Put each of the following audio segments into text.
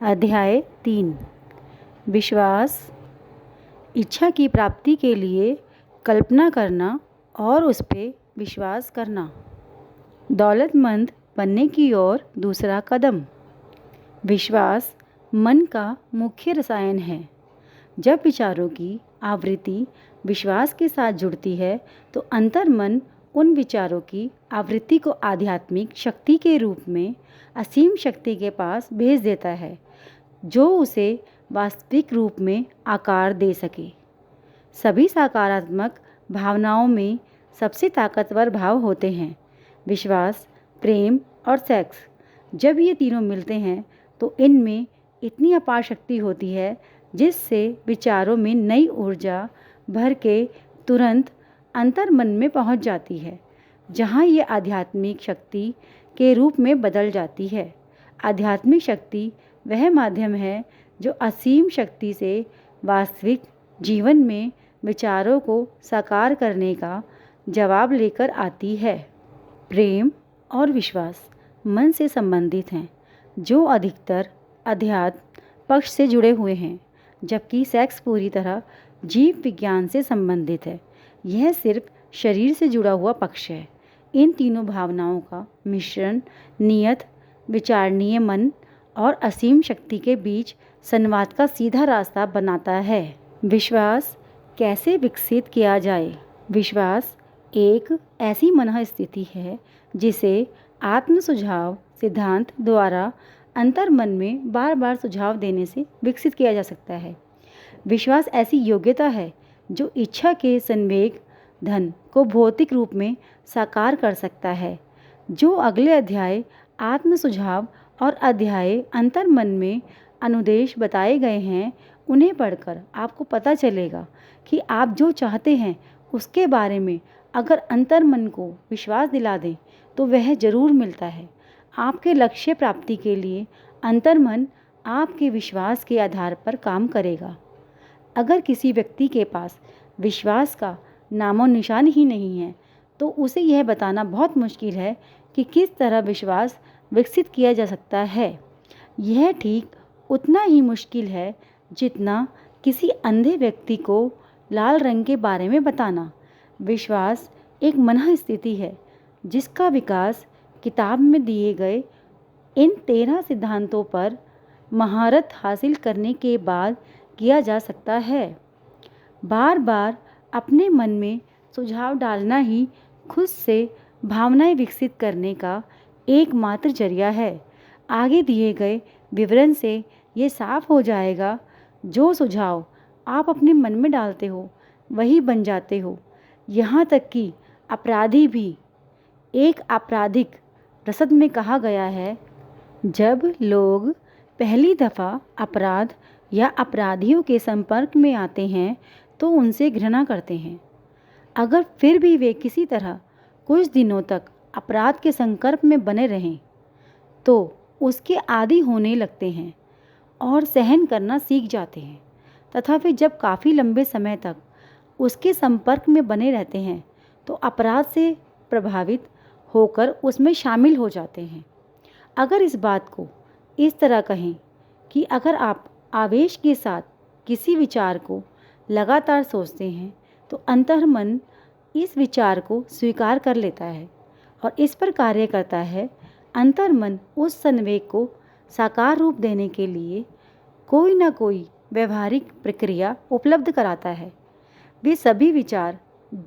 अध्याय 3। विश्वास। इच्छा की प्राप्ति के लिए कल्पना करना और उस पर विश्वास करना। दौलतमंद बनने की ओर दूसरा कदम। विश्वास मन का मुख्य रसायन है। जब विचारों की आवृत्ति विश्वास के साथ जुड़ती है तो अंतर्मन उन विचारों की आवृत्ति को आध्यात्मिक शक्ति के रूप में असीम शक्ति के पास भेज देता है, जो उसे वास्तविक रूप में आकार दे सके। सभी सकारात्मक भावनाओं में सबसे ताकतवर भाव होते हैं विश्वास, प्रेम और सेक्स। जब ये तीनों मिलते हैं तो इनमें इतनी अपार शक्ति होती है जिससे विचारों में नई ऊर्जा भर के तुरंत अंतर्मन में पहुंच जाती है, जहां ये आध्यात्मिक शक्ति के रूप में बदल जाती है। आध्यात्मिक शक्ति वह माध्यम है जो असीम शक्ति से वास्तविक जीवन में विचारों को साकार करने का जवाब लेकर आती है। प्रेम और विश्वास मन से संबंधित हैं, जो अधिकतर अध्यात्म पक्ष से जुड़े हुए हैं, जबकि सेक्स पूरी तरह जीव विज्ञान से संबंधित है। यह सिर्फ शरीर से जुड़ा हुआ पक्ष है। इन तीनों भावनाओं का मिश्रण नियत, विचारणीय मन और असीम शक्ति के बीच संवाद का सीधा रास्ता बनाता है। विश्वास कैसे विकसित किया जाए? विश्वास एक ऐसी मनःस्थिति है जिसे आत्म सुझाव सिद्धांत द्वारा अंतर्मन में बार बार सुझाव देने से विकसित किया जा सकता है। विश्वास ऐसी योग्यता है जो इच्छा के संवेग धन को भौतिक रूप में साकार कर सकता है। जो अगले अध्याय आत्म सुझाव और अध्याय अंतर्मन में अनुदेश बताए गए हैं, उन्हें पढ़कर आपको पता चलेगा कि आप जो चाहते हैं उसके बारे में अगर अंतर्मन को विश्वास दिला दें तो वह जरूर मिलता है। आपके लक्ष्य प्राप्ति के लिए अंतर्मन आपके विश्वास के आधार पर काम करेगा। अगर किसी व्यक्ति के पास विश्वास का नामो निशान ही नहीं है तो उसे यह बताना बहुत मुश्किल है कि किस तरह विश्वास विकसित किया जा सकता है। यह ठीक उतना ही मुश्किल है जितना किसी अंधे व्यक्ति को लाल रंग के बारे में बताना। विश्वास एक मनःस्थिति है जिसका विकास किताब में दिए गए इन 13 सिद्धांतों पर महारत हासिल करने के बाद किया जा सकता है। बार बार अपने मन में सुझाव डालना ही खुद से भावनाएं विकसित करने का एकमात्र जरिया है। आगे दिए गए विवरण से ये साफ हो जाएगा, जो सुझाव आप अपने मन में डालते हो वही बन जाते हो। यहाँ तक कि अपराधी भी। एक आपराधिक रसद में कहा गया है, जब लोग पहली दफ़ा अपराध या अपराधियों के संपर्क में आते हैं तो उनसे घृणा करते हैं। अगर फिर भी वे किसी तरह कुछ दिनों तक अपराध के संपर्क में बने रहें तो उसके आदी होने लगते हैं और सहन करना सीख जाते हैं, तथा फिर जब काफ़ी लंबे समय तक उसके संपर्क में बने रहते हैं तो अपराध से प्रभावित होकर उसमें शामिल हो जाते हैं। अगर इस बात को इस तरह कहें कि अगर आप आवेश के साथ किसी विचार को लगातार सोचते हैं तो अंतर्मन इस विचार को स्वीकार कर लेता है और इस पर कार्य करता है। अंतर्मन उस संवेग को साकार रूप देने के लिए कोई ना कोई व्यवहारिक प्रक्रिया उपलब्ध कराता है। वे सभी विचार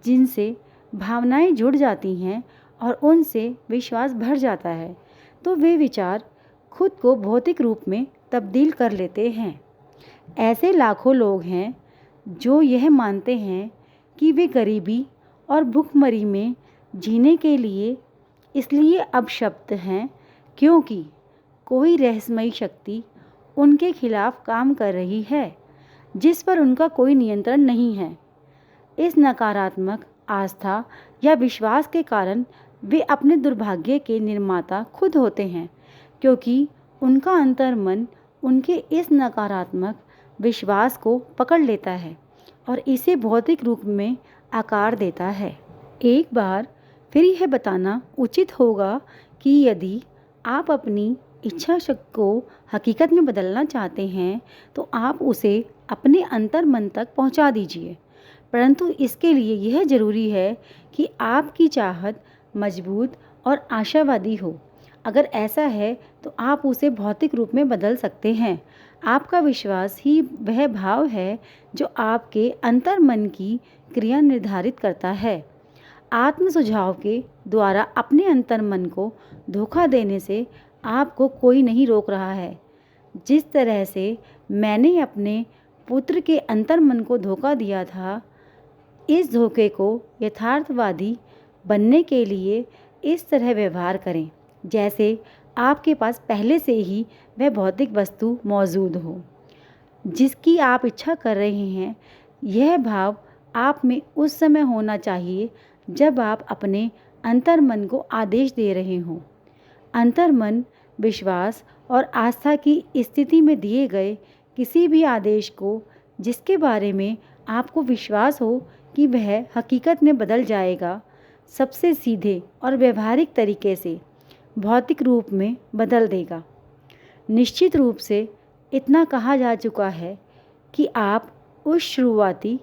जिनसे भावनाएं जुड़ जाती हैं और उनसे विश्वास भर जाता है, तो वे विचार खुद को भौतिक रूप में तब्दील कर लेते हैं। ऐसे लाखों लोग हैं जो यह मानते हैं कि वे गरीबी और भूखमरी में जीने के लिए इसलिए अपशब्द हैं क्योंकि कोई रहस्यमयी शक्ति उनके खिलाफ काम कर रही है जिस पर उनका कोई नियंत्रण नहीं है। इस नकारात्मक आस्था या विश्वास के कारण वे अपने दुर्भाग्य के निर्माता खुद होते हैं, क्योंकि उनका अंतर्मन उनके इस नकारात्मक विश्वास को पकड़ लेता है और इसे भौतिक रूप में आकार देता है। एक बार फिर यह बताना उचित होगा कि यदि आप अपनी इच्छा शक्ति को हकीकत में बदलना चाहते हैं तो आप उसे अपने अंतर मन तक पहुंचा दीजिए, परंतु इसके लिए यह ज़रूरी है कि आपकी चाहत मजबूत और आशावादी हो। अगर ऐसा है तो आप उसे भौतिक रूप में बदल सकते हैं। आपका विश्वास ही वह भाव है जो आपके अंतर मन की क्रिया निर्धारित करता है। आत्म सुझाव के द्वारा अपने अंतर मन को धोखा देने से आपको कोई नहीं रोक रहा है। जिस तरह से मैंने अपने पुत्र के अंतर मन को धोखा दिया था, इस धोखे को यथार्थवादी बनने के लिए इस तरह व्यवहार करें जैसे आपके पास पहले से ही वह भौतिक वस्तु मौजूद हो जिसकी आप इच्छा कर रहे हैं। यह भाव आप में उस समय होना चाहिए जब आप अपने अंतर मन को आदेश दे रहे हों। अंतर मन विश्वास और आस्था की स्थिति में दिए गए किसी भी आदेश को जिसके बारे में आपको विश्वास हो कि वह हकीकत में बदल जाएगा, सबसे सीधे और व्यवहारिक तरीके से भौतिक रूप में बदल देगा। निश्चित रूप से इतना कहा जा चुका है कि आप उस शुरुआती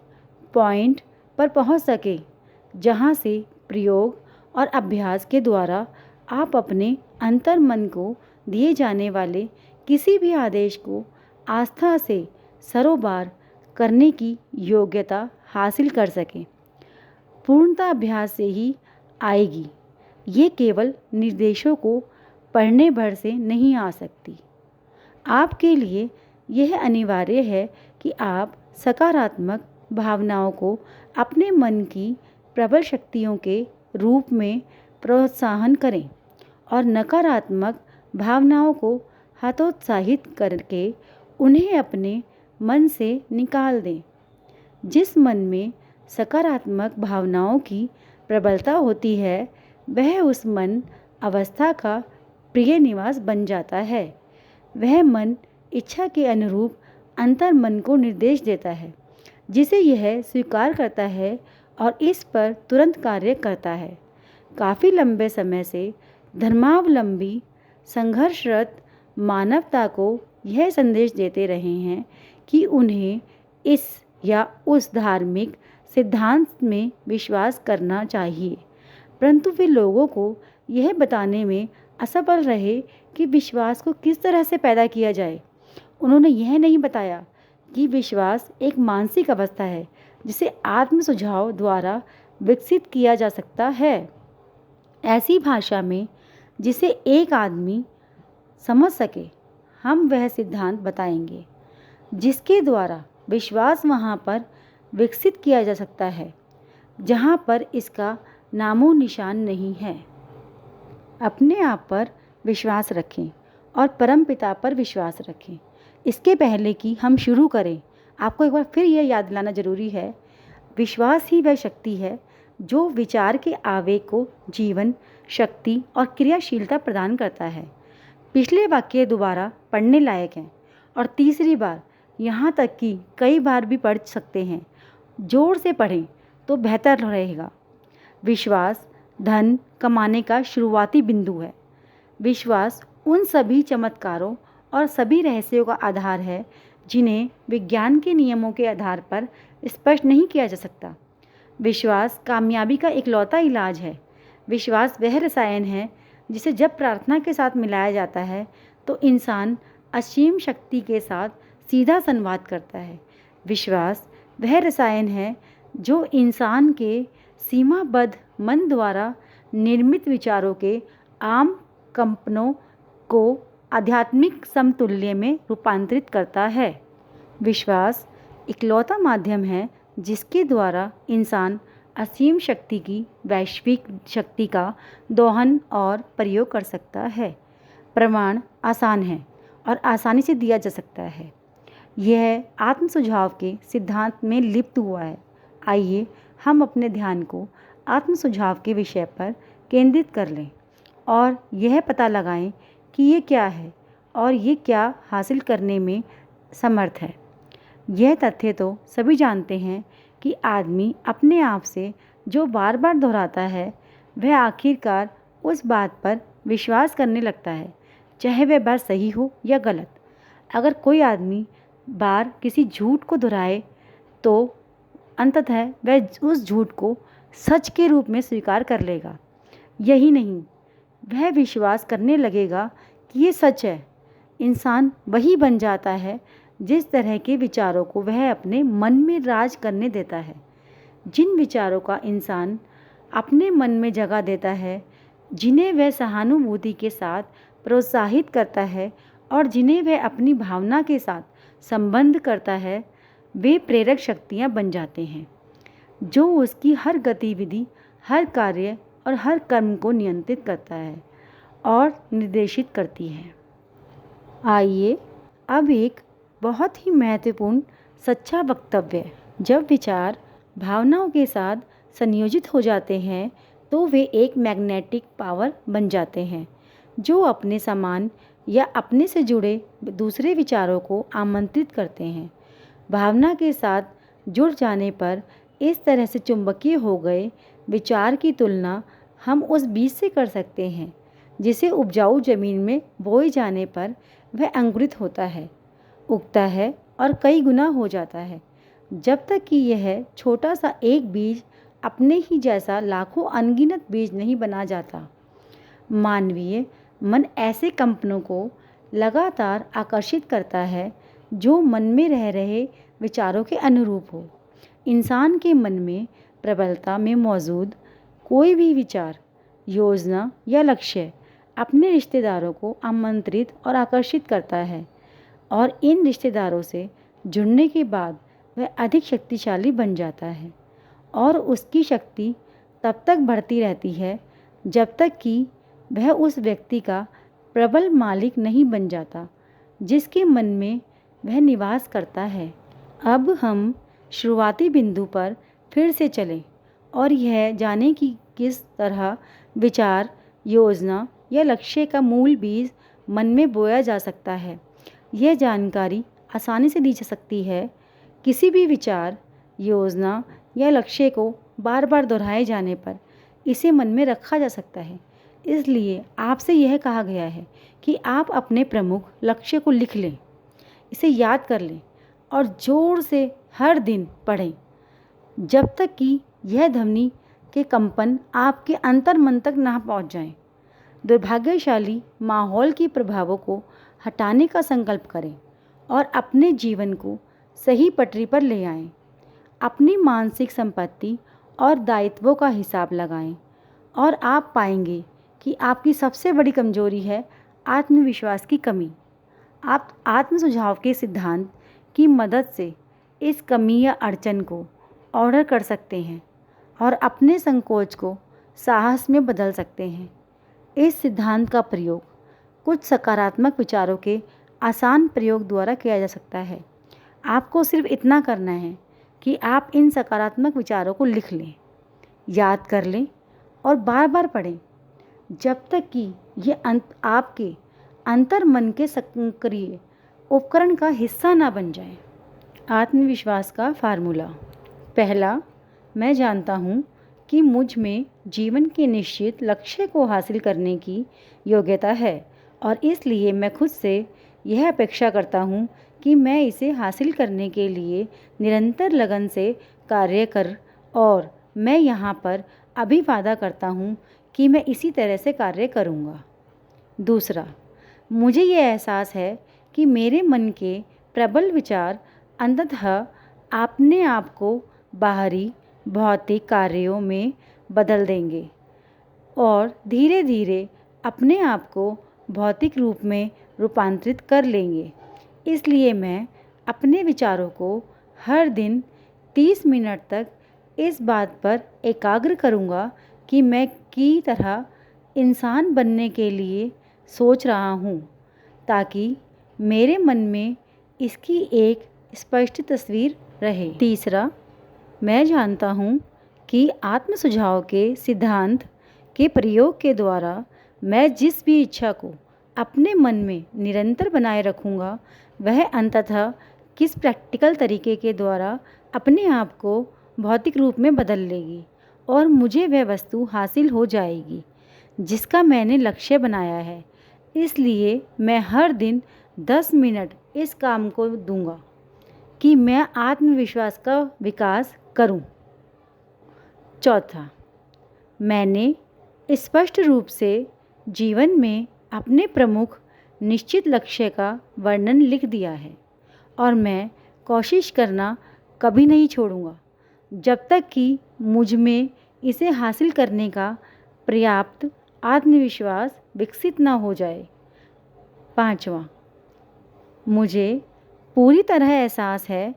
पॉइंट पर पहुंच सके जहां से प्रयोग और अभ्यास के द्वारा आप अपने अंतर मन को दिए जाने वाले किसी भी आदेश को आस्था से सरोबार करने की योग्यता हासिल कर सकें। पूर्णता अभ्यास से ही आएगी। ये केवल निर्देशों को पढ़ने भर से नहीं आ सकती। आपके लिए यह अनिवार्य है कि आप सकारात्मक भावनाओं को अपने मन की प्रबल शक्तियों के रूप में प्रोत्साहन करें और नकारात्मक भावनाओं को हतोत्साहित करके उन्हें अपने मन से निकाल दें। जिस मन में सकारात्मक भावनाओं की प्रबलता होती है वह उस मन अवस्था का प्रिय निवास बन जाता है। वह मन इच्छा के अनुरूप अंतर मन को निर्देश देता है जिसे यह स्वीकार करता है और इस पर तुरंत कार्य करता है। काफ़ी लंबे समय से धर्मावलंबी संघर्षरत मानवता को यह संदेश देते रहे हैं कि उन्हें इस या उस धार्मिक सिद्धांत में विश्वास करना चाहिए, परंतु वे लोगों को यह बताने में असफल रहे कि विश्वास को किस तरह से पैदा किया जाए। उन्होंने यह नहीं बताया कि विश्वास एक मानसिक अवस्था है जिसे आत्म सुझाव द्वारा विकसित किया जा सकता है, ऐसी भाषा में जिसे एक आदमी समझ सके। हम वह सिद्धांत बताएंगे जिसके द्वारा विश्वास वहाँ पर विकसित किया जा सकता है जहाँ पर इसका नामो निशान नहीं है। अपने आप पर विश्वास रखें और परमपिता पर विश्वास रखें। इसके पहले कि हम शुरू करें, आपको एक बार फिर यह याद दिलाना ज़रूरी है, विश्वास ही वह शक्ति है जो विचार के आवेग को जीवन, शक्ति और क्रियाशीलता प्रदान करता है। पिछले वाक्य दोबारा पढ़ने लायक हैं और तीसरी बार यहाँ तक कि कई बार भी पढ़ सकते हैं। जोर से पढ़ें तो बेहतर रहेगा। विश्वास धन कमाने का शुरुआती बिंदु है। विश्वास उन सभी चमत्कारों और सभी रहस्यों का आधार है जिन्हें विज्ञान के नियमों के आधार पर स्पष्ट नहीं किया जा सकता। विश्वास कामयाबी का इकलौता इलाज है। विश्वास वह रसायन है जिसे जब प्रार्थना के साथ मिलाया जाता है तो इंसान असीम शक्ति के साथ सीधा संवाद करता है। विश्वास वह रसायन है जो इंसान के सीमाबद्ध मन द्वारा निर्मित विचारों के आम कंपनों को आध्यात्मिक समतुल्य में रूपांतरित करता है। विश्वास इकलौता माध्यम है जिसके द्वारा इंसान असीम शक्ति की वैश्विक शक्ति का दोहन और प्रयोग कर सकता है। प्रमाण आसान है और आसानी से दिया जा सकता है। यह आत्म सुझाव के सिद्धांत में लिप्त हुआ है। आइए हम अपने ध्यान को आत्म सुझाव के विषय पर केंद्रित कर लें और यह पता लगाएं कि ये क्या है और ये क्या हासिल करने में समर्थ है। यह तथ्य तो सभी जानते हैं कि आदमी अपने आप से जो बार बार दोहराता है वह आखिरकार उस बात पर विश्वास करने लगता है चाहे वह बात सही हो या गलत। अगर कोई आदमी बार किसी झूठ को दोहराए तो अंततः वह उस झूठ को सच के रूप में स्वीकार कर लेगा। यही नहीं, वह विश्वास करने लगेगा कि ये सच है। इंसान वही बन जाता है जिस तरह के विचारों को वह अपने मन में राज करने देता है। जिन विचारों का इंसान अपने मन में जगह देता है, जिन्हें वह सहानुभूति के साथ प्रोत्साहित करता है और जिन्हें वह अपनी भावना के साथ संबंध करता है, वे प्रेरक शक्तियाँ बन जाते हैं जो उसकी हर गतिविधि, हर कार्य और हर कर्म को नियंत्रित करता है और निर्देशित करती है। आइए अब एक बहुत ही महत्वपूर्ण सच्चा वक्तव्य। जब विचार भावनाओं के साथ संयोजित हो जाते हैं तो वे एक मैग्नेटिक पावर बन जाते हैं जो अपने समान या अपने से जुड़े दूसरे विचारों को आमंत्रित करते हैं। भावना के साथ जुड़ जाने पर इस तरह से चुंबकीय हो गए विचार की तुलना हम उस बीज से कर सकते हैं जिसे उपजाऊ जमीन में बोए जाने पर वह अंकुरित होता है, उगता है और कई गुना हो जाता है, जब तक कि यह छोटा सा एक बीज अपने ही जैसा लाखों अनगिनत बीज नहीं बना जाता। मानवीय मन ऐसे कंपनों को लगातार आकर्षित करता है जो मन में रह रहे विचारों के अनुरूप हो। इंसान के मन में प्रबलता में मौजूद कोई भी विचार, योजना या लक्ष्य अपने रिश्तेदारों को आमंत्रित और आकर्षित करता है और इन रिश्तेदारों से जुड़ने के बाद वह अधिक शक्तिशाली बन जाता है और उसकी शक्ति तब तक बढ़ती रहती है जब तक कि वह उस व्यक्ति का प्रबल मालिक नहीं बन जाता जिसके मन में वह निवास करता है। अब हम शुरुआती बिंदु पर फिर से चलें और यह जानें कि किस तरह विचार, योजना या लक्ष्य का मूल बीज मन में बोया जा सकता है। यह जानकारी आसानी से दी जा सकती है। किसी भी विचार, योजना या लक्ष्य को बार बार दोहराए जाने पर इसे मन में रखा जा सकता है। इसलिए आपसे यह कहा गया है कि आप अपने प्रमुख लक्ष्य को लिख लें, इसे याद कर लें और जोर से हर दिन पढ़ें जब तक कि यह ध्वनि के कंपन आपके अंतर्मन तक ना पहुंच जाएं। दुर्भाग्यशाली माहौल के प्रभावों को हटाने का संकल्प करें और अपने जीवन को सही पटरी पर ले आएं। अपनी मानसिक संपत्ति और दायित्वों का हिसाब लगाएं और आप पाएंगे कि आपकी सबसे बड़ी कमजोरी है आत्मविश्वास की कमी। आप आत्म सुझाव के सिद्धांत की मदद से इस कमी या अड़चन को ऑर्डर कर सकते हैं और अपने संकोच को साहस में बदल सकते हैं। इस सिद्धांत का प्रयोग कुछ सकारात्मक विचारों के आसान प्रयोग द्वारा किया जा सकता है। आपको सिर्फ इतना करना है कि आप इन सकारात्मक विचारों को लिख लें, याद कर लें और बार बार पढ़ें जब तक कि ये आपके अंतर्मन के सक्रिय उपकरण का हिस्सा ना बन जाए। आत्मविश्वास का फार्मूला। पहला, मैं जानता हूँ कि मुझ में जीवन के निश्चित लक्ष्य को हासिल करने की योग्यता है और इसलिए मैं खुद से यह अपेक्षा करता हूँ कि मैं इसे हासिल करने के लिए निरंतर लगन से कार्य कर और मैं यहाँ पर अभी वादा करता हूँ कि मैं इसी तरह से कार्य करूँगा। दूसरा, मुझे ये एहसास है कि मेरे मन के प्रबल विचार अंततः अपने आप को बाहरी भौतिक कार्यों में बदल देंगे और धीरे धीरे अपने आप को भौतिक रूप में रूपांतरित कर लेंगे। इसलिए मैं अपने विचारों को हर दिन 30 मिनट तक इस बात पर एकाग्र करूँगा कि मैं की तरह इंसान बनने के लिए सोच रहा हूँ, ताकि मेरे मन में इसकी एक स्पष्ट तस्वीर रहे। तीसरा, मैं जानता हूँ कि आत्म सुझाव के सिद्धांत के प्रयोग के द्वारा मैं जिस भी इच्छा को अपने मन में निरंतर बनाए रखूँगा, वह अंततः किस प्रैक्टिकल तरीके के द्वारा अपने आप को भौतिक रूप में बदल लेगी और मुझे वह वस्तु हासिल हो जाएगी जिसका मैंने लक्ष्य बनाया है। इसलिए मैं हर दिन 10 मिनट इस काम को दूंगा कि मैं आत्मविश्वास का विकास करूं। चौथा, मैंने स्पष्ट रूप से जीवन में अपने प्रमुख निश्चित लक्ष्य का वर्णन लिख दिया है और मैं कोशिश करना कभी नहीं छोड़ूंगा जब तक कि मुझ में इसे हासिल करने का पर्याप्त आत्मविश्वास विकसित ना हो जाए। पांचवा, मुझे पूरी तरह एहसास है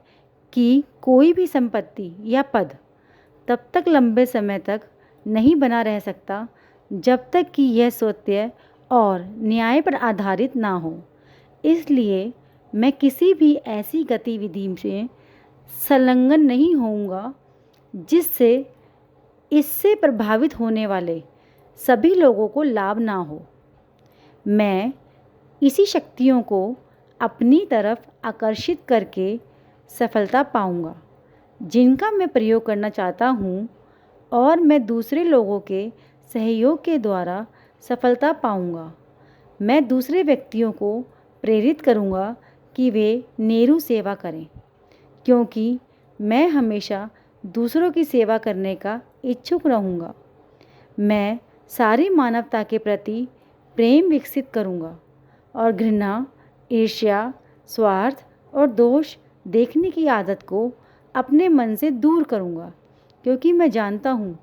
कि कोई भी संपत्ति या पद तब तक लंबे समय तक नहीं बना रह सकता जब तक कि यह सत्य और न्याय पर आधारित ना हो। इसलिए मैं किसी भी ऐसी गतिविधि से संलग्न नहीं होऊंगा जिससे इससे प्रभावित होने वाले सभी लोगों को लाभ ना हो। मैं इसी शक्तियों को अपनी तरफ आकर्षित करके सफलता पाऊंगा जिनका मैं प्रयोग करना चाहता हूँ और मैं दूसरे लोगों के सहयोग के द्वारा सफलता पाऊंगा। मैं दूसरे व्यक्तियों को प्रेरित करूंगा कि वे नेहरू सेवा करें क्योंकि मैं हमेशा दूसरों की सेवा करने का इच्छुक रहूंगा। मैं सारी मानवता के प्रति प्रेम विकसित करूंगा और घृणा, ईर्ष्या, स्वार्थ और दोष देखने की आदत को अपने मन से दूर करूंगा क्योंकि मैं जानता हूँ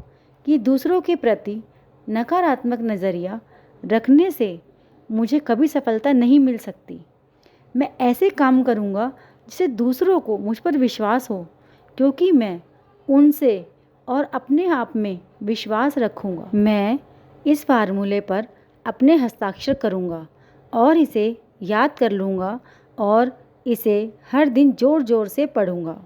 कि दूसरों के प्रति नकारात्मक नज़रिया रखने से मुझे कभी सफलता नहीं मिल सकती। मैं ऐसे काम करूँगा जिससे दूसरों को मुझ पर विश्वास हो क्योंकि मैं उनसे और अपने आप में विश्वास रखूँगा। मैं इस फार्मूले पर अपने हस्ताक्षर करूँगा और इसे याद कर लूँगा और इसे हर दिन ज़ोर ज़ोर से पढ़ूँगा।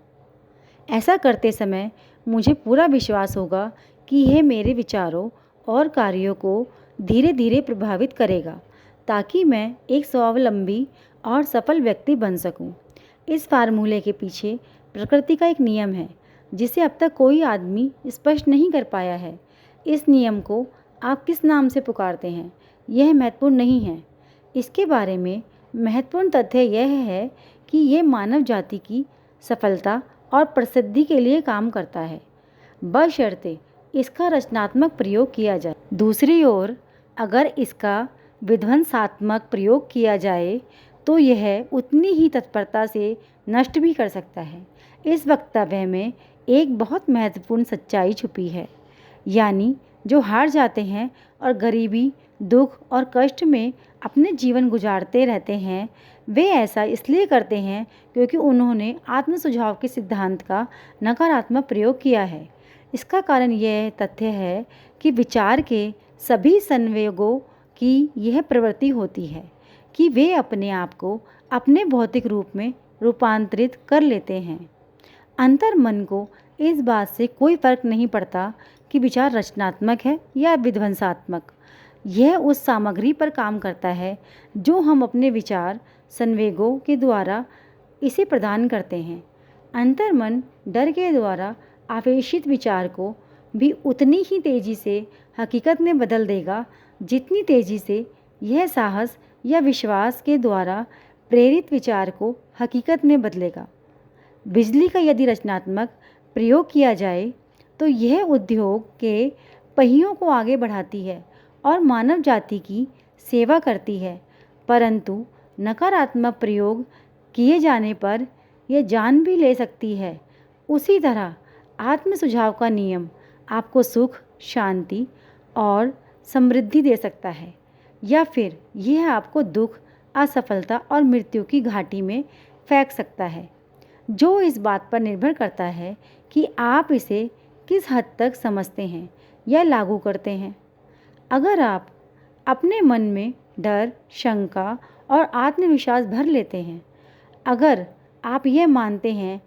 ऐसा करते समय मुझे पूरा विश्वास होगा कि यह मेरे विचारों और कार्यों को धीरे धीरे प्रभावित करेगा ताकि मैं एक स्वावलंबी और सफल व्यक्ति बन सकूं। इस फार्मूले के पीछे प्रकृति का एक नियम है जिसे अब तक कोई आदमी स्पष्ट नहीं कर पाया है। इस नियम को आप किस नाम से पुकारते हैं यह महत्वपूर्ण नहीं है। इसके बारे में महत्वपूर्ण तथ्य यह है कि यह मानव जाति की सफलता और प्रसिद्धि के लिए काम करता है बशर्ते इसका रचनात्मक प्रयोग किया जाए। दूसरी ओर अगर इसका विध्वंसात्मक प्रयोग किया जाए तो यह उतनी ही तत्परता से नष्ट भी कर सकता है। इस वक्तव्य में एक बहुत महत्वपूर्ण सच्चाई छुपी है, यानी जो हार जाते हैं और गरीबी, दुख और कष्ट में अपने जीवन गुजारते रहते हैं वे ऐसा इसलिए करते हैं क्योंकि उन्होंने आत्म सुझाव के सिद्धांत का नकारात्मक प्रयोग किया है। इसका कारण यह तथ्य है कि विचार के सभी संवेगों की यह प्रवृत्ति होती है कि वे अपने आप को अपने भौतिक रूप में रूपांतरित कर लेते हैं। अंतर मन को इस बात से कोई फर्क नहीं पड़ता कि विचार रचनात्मक है या विध्वंसात्मक। यह उस सामग्री पर काम करता है जो हम अपने विचार संवेगों के द्वारा इसे प्रदान करते हैं। अंतर्मन डर के द्वारा आवेशित विचार को भी उतनी ही तेज़ी से हकीकत में बदल देगा जितनी तेज़ी से यह साहस या विश्वास के द्वारा प्रेरित विचार को हकीकत में बदलेगा। बिजली का यदि रचनात्मक प्रयोग किया जाए तो यह उद्योग के पहियों को आगे बढ़ाती है और मानव जाति की सेवा करती है, परंतु नकारात्मक प्रयोग किए जाने पर यह जान भी ले सकती है। उसी तरह आत्म सुझाव का नियम आपको सुख, शांति और समृद्धि दे सकता है या फिर यह आपको दुख, असफलता और मृत्यु की घाटी में फेंक सकता है, जो इस बात पर निर्भर करता है कि आप इसे किस हद तक समझते हैं या लागू करते हैं। अगर आप अपने मन में डर, शंका और आत्मविश्वास भर लेते हैं, अगर आप यह मानते हैं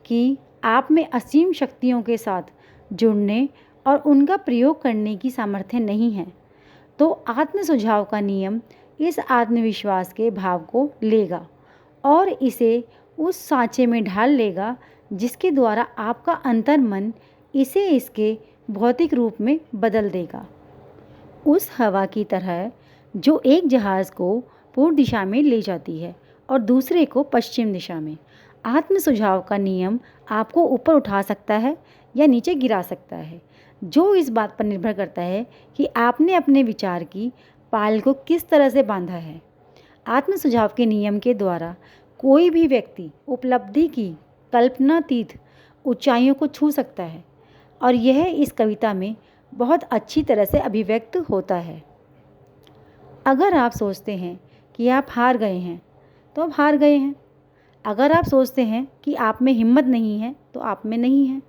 कि आप में असीम शक्तियों के साथ जुड़ने और उनका प्रयोग करने की सामर्थ्य नहीं है, तो आत्म सुझाव का नियम इस आत्मविश्वास के भाव को लेगा और इसे उस सांचे में ढाल लेगा जिसके द्वारा आपका अंतर्मन इसे इसके भौतिक रूप में बदल देगा। उस हवा की तरह जो एक जहाज़ को पूर्व दिशा में ले जाती है और दूसरे को पश्चिम दिशा में। आत्म सुझाव का नियम आपको ऊपर उठा सकता है या नीचे गिरा सकता है, जो इस बात पर निर्भर करता है कि आपने अपने विचार की पाल को किस तरह से बांधा है। आत्म सुझाव के नियम के द्वारा कोई भी व्यक्ति उपलब्धि की कल्पनातीत ऊंचाइयों को छू सकता है और यह इस कविता में बहुत अच्छी तरह से अभिव्यक्त होता है। अगर आप सोचते हैं कि आप हार गए हैं तो आप हार गए हैं। अगर आप सोचते हैं कि आप में हिम्मत नहीं है तो आप में नहीं है।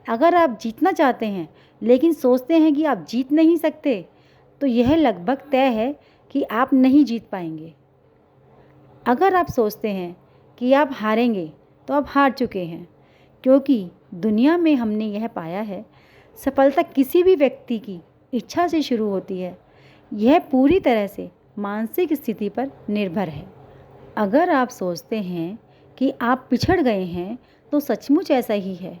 अगर आप जीतना चाहते हैं लेकिन सोचते हैं कि आप जीत नहीं सकते तो यह लगभग तय है कि आप नहीं जीत पाएंगे। अगर आप सोचते हैं कि आप हारेंगे तो आप हार चुके हैं, क्योंकि दुनिया में हमने यह पाया है सफलता किसी भी व्यक्ति की इच्छा से शुरू होती है। यह पूरी तरह से मानसिक स्थिति पर निर्भर है। अगर आप सोचते हैं कि आप पिछड़ गए हैं तो सचमुच ऐसा ही है।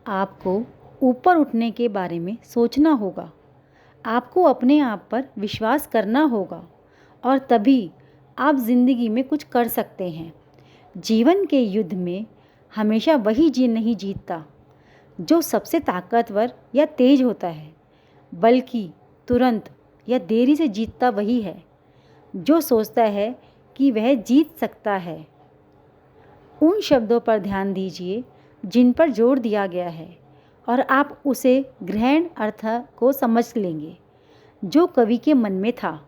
आपको ऊपर उठने के बारे में सोचना होगा। आपको अपने आप पर विश्वास करना होगा और तभी आप ज़िंदगी में कुछ कर सकते हैं। जीवन के युद्ध में हमेशा वही नहीं जीतता जो सबसे ताकतवर या तेज होता है, बल्कि तुरंत या देरी से जीतता वही है जो सोचता है कि वह जीत सकता है। उन शब्दों पर ध्यान दीजिए जिन पर जोर दिया गया है और आप उसे ग्रहण अर्थ को समझ लेंगे जो कवि के मन में था।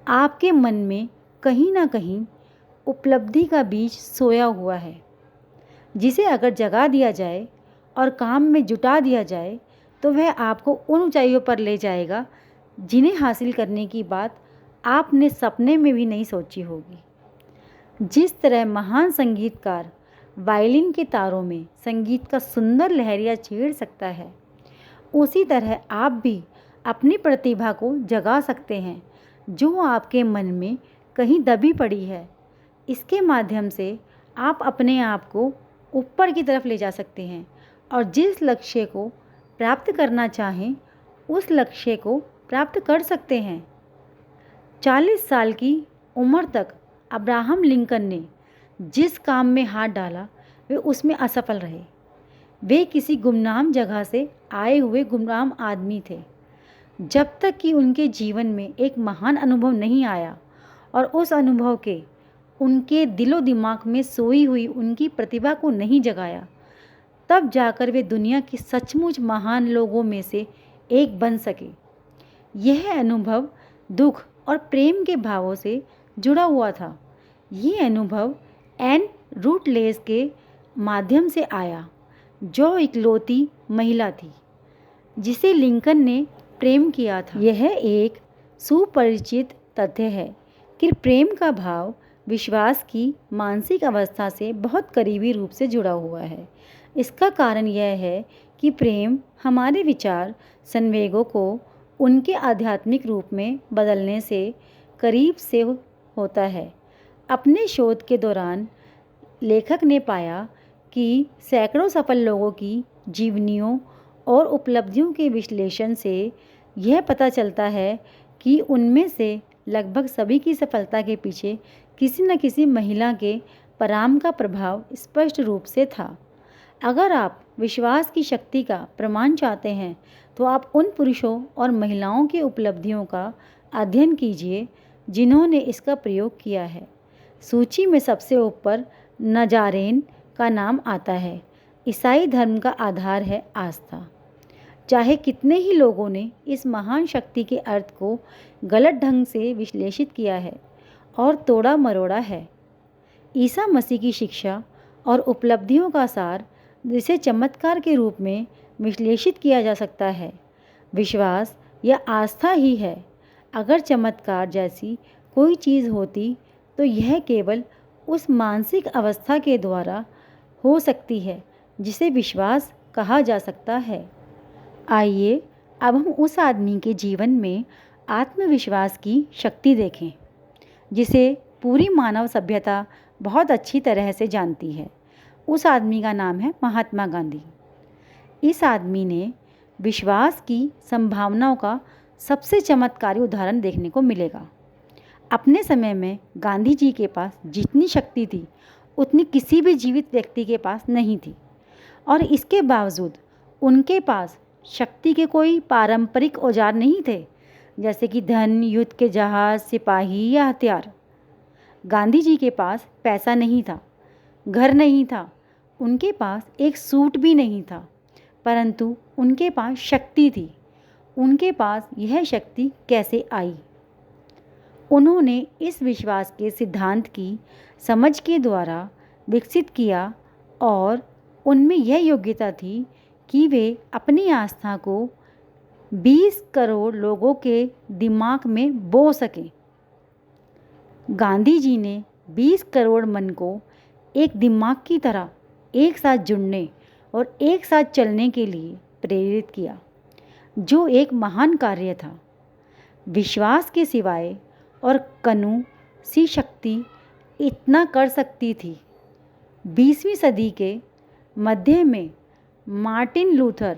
आपके मन में कहीं ना कहीं उपलब्धि का बीज सोया हुआ है, जिसे अगर जगा दिया जाए और काम में जुटा दिया जाए तो वह आपको उन ऊंचाइयों पर ले जाएगा जिन्हें हासिल करने की बात आपने सपने में भी नहीं सोची होगी। जिस तरह महान संगीतकार वायलिन के तारों में संगीत का सुंदर लहरिया छेड़ सकता है, उसी तरह आप भी अपनी प्रतिभा को जगा सकते हैं जो आपके मन में कहीं दबी पड़ी है। इसके माध्यम से आप अपने आप को ऊपर की तरफ ले जा सकते हैं और जिस लक्ष्य को प्राप्त करना चाहें उस लक्ष्य को प्राप्त कर सकते हैं। 40 साल की उम्र तक अब्राहम लिंकन ने जिस काम में हाथ डाला वे उसमें असफल रहे। वे किसी गुमनाम जगह से आए हुए गुमनाम आदमी थे, जब तक कि उनके जीवन में एक महान अनुभव नहीं आया और उस अनुभव के उनके दिलो दिमाग में सोई हुई उनकी प्रतिभा को नहीं जगाया, तब जाकर वे दुनिया के सचमुच महान लोगों में से एक बन सके। यह अनुभव दुख और प्रेम के भावों से जुड़ा हुआ था। ये अनुभव एन रूटलेस के माध्यम से आया, जो इकलौती महिला थी जिसे लिंकन ने प्रेम किया था। यह एक सुपरिचित तथ्य है कि प्रेम का भाव विश्वास की मानसिक अवस्था से बहुत करीबी रूप से जुड़ा हुआ है। इसका कारण यह है कि प्रेम हमारे विचार संवेगों को उनके आध्यात्मिक रूप में बदलने से करीब से होता है। अपने शोध के दौरान लेखक ने पाया कि सैकड़ों सफल लोगों की जीवनियों और उपलब्धियों के विश्लेषण से यह पता चलता है कि उनमें से लगभग सभी की सफलता के पीछे किसी न किसी महिला के पराम का प्रभाव स्पष्ट रूप से था। अगर आप विश्वास की शक्ति का प्रमाण चाहते हैं तो आप उन पुरुषों और महिलाओं की उपलब्धियों का अध्ययन कीजिए जिन्होंने इसका प्रयोग किया है। सूची में सबसे ऊपर नजारेन का नाम आता है। ईसाई धर्म का आधार है आस्था। चाहे कितने ही लोगों ने इस महान शक्ति के अर्थ को गलत ढंग से विश्लेषित किया है और तोड़ा मरोड़ा है, ईसा मसीह की शिक्षा और उपलब्धियों का सार जिसे चमत्कार के रूप में विश्लेषित किया जा सकता है, विश्वास या आस्था ही है। अगर चमत्कार जैसी कोई चीज़ होती तो यह केवल उस मानसिक अवस्था के द्वारा हो सकती है जिसे विश्वास कहा जा सकता है। आइए अब हम उस आदमी के जीवन में आत्मविश्वास की शक्ति देखें जिसे पूरी मानव सभ्यता बहुत अच्छी तरह से जानती है। उस आदमी का नाम है महात्मा गांधी। इस आदमी ने विश्वास की संभावनाओं का सबसे चमत्कारी उदाहरण देखने को मिलेगा। अपने समय में गांधी जी के पास जितनी शक्ति थी उतनी किसी भी जीवित व्यक्ति के पास नहीं थी, और इसके बावजूद उनके पास शक्ति के कोई पारंपरिक औजार नहीं थे, जैसे कि धन, युद्ध के जहाज, सिपाही या हथियार। गांधी जी के पास पैसा नहीं था, घर नहीं था, उनके पास एक सूट भी नहीं था, परंतु उनके पास शक्ति थी। उनके पास यह शक्ति कैसे आई? उन्होंने इस विश्वास के सिद्धांत की समझ के द्वारा विकसित किया, और उनमें यह योग्यता थी कि वे अपनी आस्था को 20 करोड़ लोगों के दिमाग में बो सकें। गांधी जी ने 20 करोड़ मन को एक दिमाग की तरह एक साथ जुड़ने और एक साथ चलने के लिए प्रेरित किया, जो एक महान कार्य था। विश्वास के सिवाय और कनु सी शक्ति इतना कर सकती थी। 20वीं सदी के मध्य में मार्टिन लूथर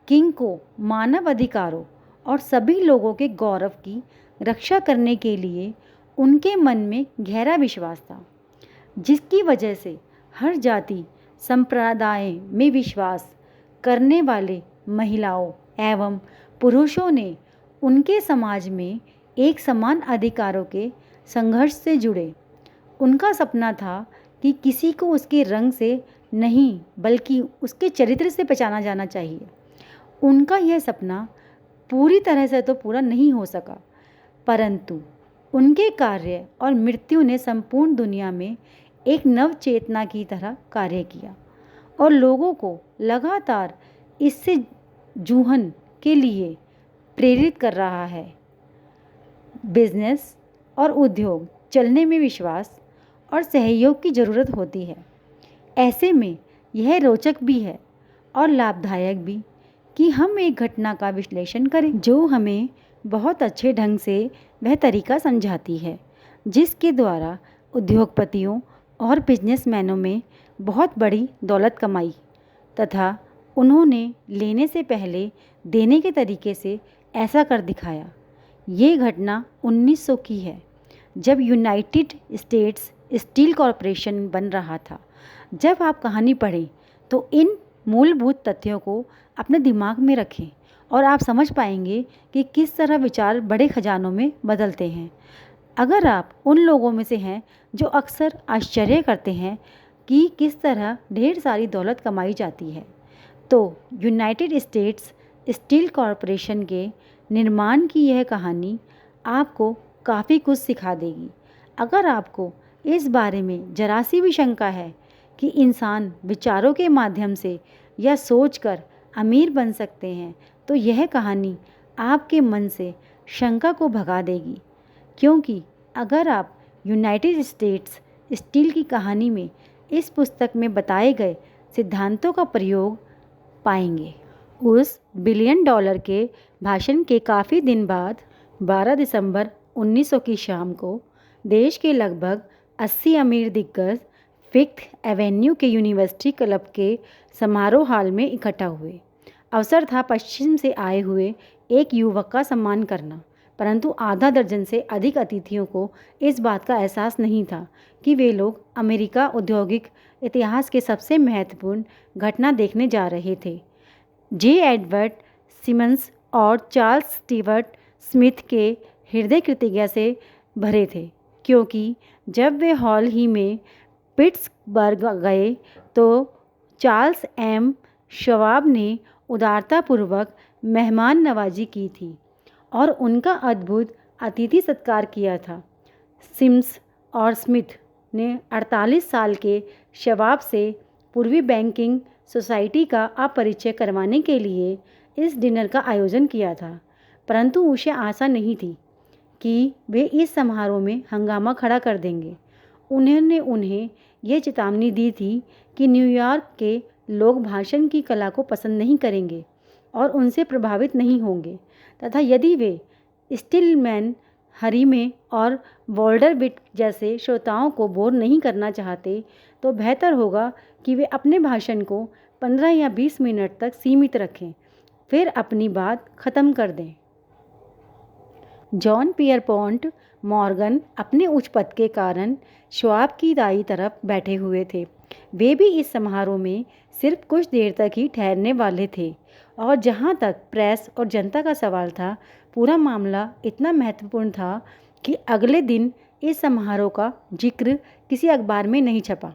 किंग को मानव अधिकारों और सभी लोगों के गौरव की रक्षा करने के लिए उनके मन में गहरा विश्वास था, जिसकी वजह से हर जाति संप्रदाय में विश्वास करने वाले महिलाओं एवं पुरुषों ने उनके समाज में एक समान अधिकारों के संघर्ष से जुड़े। उनका सपना था कि किसी को उसके रंग से नहीं बल्कि उसके चरित्र से पहचाना जाना चाहिए। उनका यह सपना पूरी तरह से तो पूरा नहीं हो सका, परंतु उनके कार्य और मृत्यु ने संपूर्ण दुनिया में एक नव चेतना की तरह कार्य किया और लोगों को लगातार इससे जूझने के लिए प्रेरित कर रहा है। बिजनेस और उद्योग चलने में विश्वास और सहयोग की ज़रूरत होती है। ऐसे में यह रोचक भी है और लाभदायक भी कि हम एक घटना का विश्लेषण करें जो हमें बहुत अच्छे ढंग से वह तरीका समझाती है जिसके द्वारा उद्योगपतियों और बिजनेसमैनों में बहुत बड़ी दौलत कमाई तथा उन्होंने लेने से पहले देने के तरीके से ऐसा कर दिखाया। ये घटना 1900 की है, जब यूनाइटेड स्टेट्स स्टील कॉरपोरेशन बन रहा था। जब आप कहानी पढ़ें तो इन मूलभूत तथ्यों को अपने दिमाग में रखें और आप समझ पाएंगे कि किस तरह विचार बड़े खजानों में बदलते हैं। अगर आप उन लोगों में से हैं जो अक्सर आश्चर्य करते हैं कि किस तरह ढेर सारी दौलत कमाई जाती है, तो यूनाइटेड स्टेट्स स्टील कॉरपोरेशन के निर्माण की यह कहानी आपको काफ़ी कुछ सिखा देगी। अगर आपको इस बारे में जरा सी भी शंका है कि इंसान विचारों के माध्यम से या सोचकर अमीर बन सकते हैं, तो यह कहानी आपके मन से शंका को भगा देगी, क्योंकि अगर आप यूनाइटेड स्टेट्स स्टील की कहानी में इस पुस्तक में बताए गए सिद्धांतों का प्रयोग पाएंगे। उस $1 बिलियन के भाषण के काफ़ी दिन बाद 12 दिसंबर 1900 की शाम को देश के लगभग 80 अमीर दिग्गज फिफ्थ एवेन्यू के यूनिवर्सिटी क्लब के समारोह हाल में इकट्ठा हुए। अवसर था पश्चिम से आए हुए एक युवक का सम्मान करना, परंतु आधा दर्जन से अधिक अतिथियों को इस बात का एहसास नहीं था कि वे लोग अमेरिका औद्योगिक इतिहास के सबसे महत्वपूर्ण घटना देखने जा रहे थे। जे. एडवर्ड सिमंस और चार्ल्स स्टीवर्ट स्मिथ के हृदय कृतज्ञता से भरे थे, क्योंकि जब वे हाल ही में पिट्सबर्ग गए तो चार्ल्स एम. शवाब ने उदारतापूर्वक मेहमान नवाजी की थी और उनका अद्भुत अतिथि सत्कार किया था। सिम्स और स्मिथ ने 48 साल के शवाब से पूर्वी बैंकिंग सोसाइटी का अपरिचय करवाने के लिए इस डिनर का आयोजन किया था, परंतु उसे आशा नहीं थी कि वे इस समारोह में हंगामा खड़ा कर देंगे। उन्होंने उन्हें यह चेतावनी दी थी कि न्यूयॉर्क के लोग भाषण की कला को पसंद नहीं करेंगे और उनसे प्रभावित नहीं होंगे, तथा यदि वे स्टिलमैन, हरीमे और वॉल्डरबिट जैसे श्रोताओं को बोर नहीं करना चाहते, तो बेहतर होगा कि वे अपने भाषण को 15 या 20 मिनट तक सीमित रखें, फिर अपनी बात ख़त्म कर दें। जॉन पियरपॉन्ट मॉर्गन अपने उच्च पद के कारण श्वाब की दाईं तरफ बैठे हुए थे। वे भी इस समारोह में सिर्फ कुछ देर तक ही ठहरने वाले थे और जहाँ तक प्रेस और जनता का सवाल था, पूरा मामला इतना महत्वपूर्ण था कि अगले दिन इस समारोह का जिक्र किसी अखबार में नहीं छपा।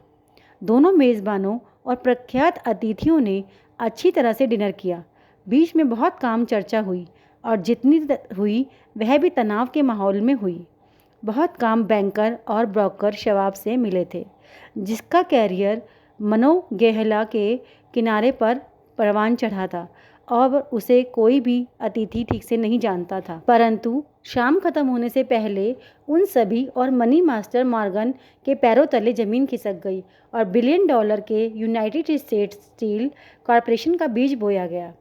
दोनों मेज़बानों और प्रख्यात अतिथियों ने अच्छी तरह से डिनर किया। बीच में बहुत काम चर्चा हुई और जितनी हुई वह भी तनाव के माहौल में हुई। बहुत काम बैंकर और ब्रोकर शवाब से मिले थे, जिसका कैरियर मनोगेहला के किनारे पर परवान चढ़ा था और उसे कोई भी अतिथि ठीक से नहीं जानता था। परंतु शाम खत्म होने से पहले उन सभी और मनी मास्टर मॉर्गन के पैरों तले जमीन खिसक गई और $1 बिलियन के यूनाइटेड स्टेट्स स्टील कॉरपोरेशन का बीज बोया गया।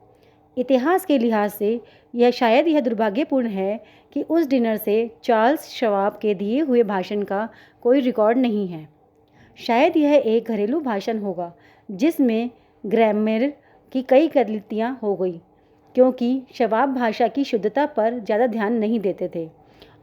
इतिहास के लिहाज से यह दुर्भाग्यपूर्ण है कि उस डिनर से चार्ल्स शवाब के दिए हुए भाषण का कोई रिकॉर्ड नहीं है। शायद यह एक घरेलू भाषण होगा जिसमें ग्रामर की कई गलतियाँ हो गई, क्योंकि शवाब भाषा की शुद्धता पर ज़्यादा ध्यान नहीं देते थे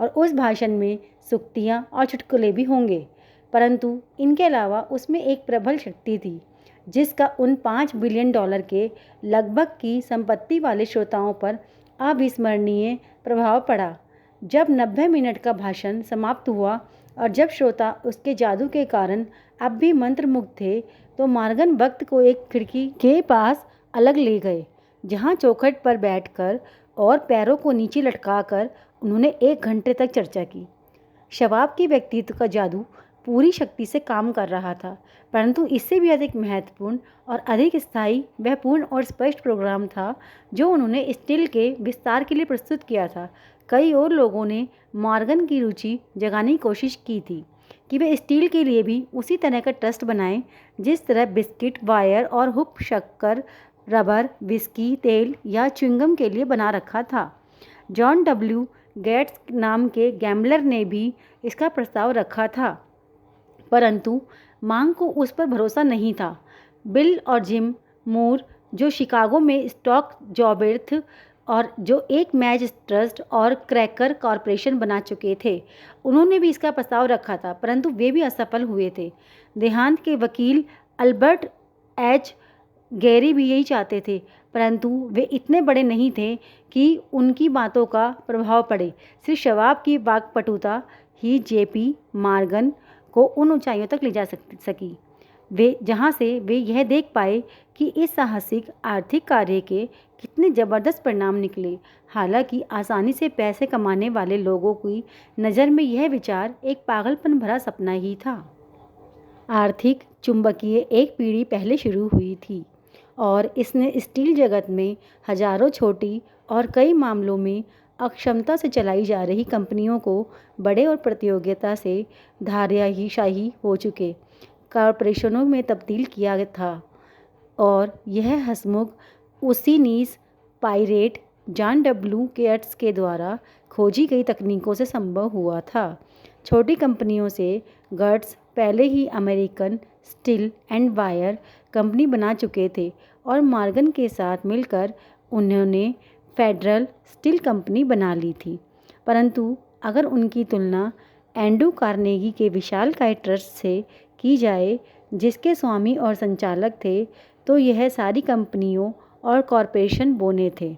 और उस भाषण में सूक्तियाँ और चुटकुले भी होंगे, परंतु इनके अलावा उसमें एक प्रबल शक्ति थी जिसका उन $5 बिलियन के लगभग की संपत्ति वाले श्रोताओं पर अविस्मरणीय प्रभाव पड़ा। जब 90 मिनट का भाषण समाप्त हुआ और जब श्रोता उसके जादू के कारण अब भी मंत्रमुग्ध थे, तो मॉर्गन वक्त को एक खिड़की के पास अलग ले गए, जहां चौखट पर बैठकर और पैरों को नीचे लटकाकर उन्होंने 1 घंटे तक चर्चा की। शवाब के व्यक्तित्व का जादू पूरी शक्ति से काम कर रहा था, परंतु इससे भी अधिक महत्वपूर्ण और अधिक स्थायी वह पूर्ण और स्पष्ट प्रोग्राम था जो उन्होंने स्टील के विस्तार के लिए प्रस्तुत किया था। कई और लोगों ने मॉर्गन की रुचि जगाने की कोशिश की थी कि वे स्टील के लिए भी उसी तरह का ट्रस्ट बनाएं जिस तरह बिस्किट, वायर और हुक शक्कर, रबर, विस्की, तेल या च्युइंगम के लिए बना रखा था। जॉन डब्ल्यू गेट्स नाम के गैम्बलर ने भी इसका प्रस्ताव रखा था, परंतु मांग को उस पर भरोसा नहीं था। बिल और जिम मूर, जो शिकागो में स्टॉक जॉबर्थ और जो एक मैच ट्रस्ट और क्रैकर कॉरपोरेशन बना चुके थे, उन्होंने भी इसका प्रस्ताव रखा था, परंतु वे भी असफल हुए थे। देहांत के वकील अल्बर्ट एच गैरी भी यही चाहते थे, परंतु वे इतने बड़े नहीं थे कि उनकी बातों का प्रभाव पड़े। सिर्फ शवाब की वाक्पटुता ही जेपी मॉर्गन को उन ऊंचाइयों तक ले जा सकी जहां से वे यह देख पाए कि इस साहसिक आर्थिक कार्य के कितने ज़बरदस्त परिणाम निकले। हालांकि आसानी से पैसे कमाने वाले लोगों की नज़र में यह विचार एक पागलपन भरा सपना ही था। आर्थिक चुंबकीय एक पीढ़ी पहले शुरू हुई थी और इसने स्टील जगत में हजारों छोटी और कई मामलों में अक्षमता से चलाई जा रही कंपनियों को बड़े और प्रतियोगिता से धाराशाही हो चुके कॉरपोरेशनों में तब्दील किया था और यह हंसमुख उसी नीस पायरेट जॉन डब्ल्यू गेट्स के द्वारा खोजी गई तकनीकों से संभव हुआ था। छोटी कंपनियों से गेट्स पहले ही American steel and wire company बना चुके थे और मॉर्गन के साथ मिलकर उन्होंने फेडरल स्टील कंपनी बना ली थी। परंतु अगर उनकी तुलना एंड्रू कार्नेगी के विशालकाय ट्रस्ट से की जाए, जिसके स्वामी और संचालक थे, तो यह सारी कंपनियों और कॉरपोरेशन बोने थे।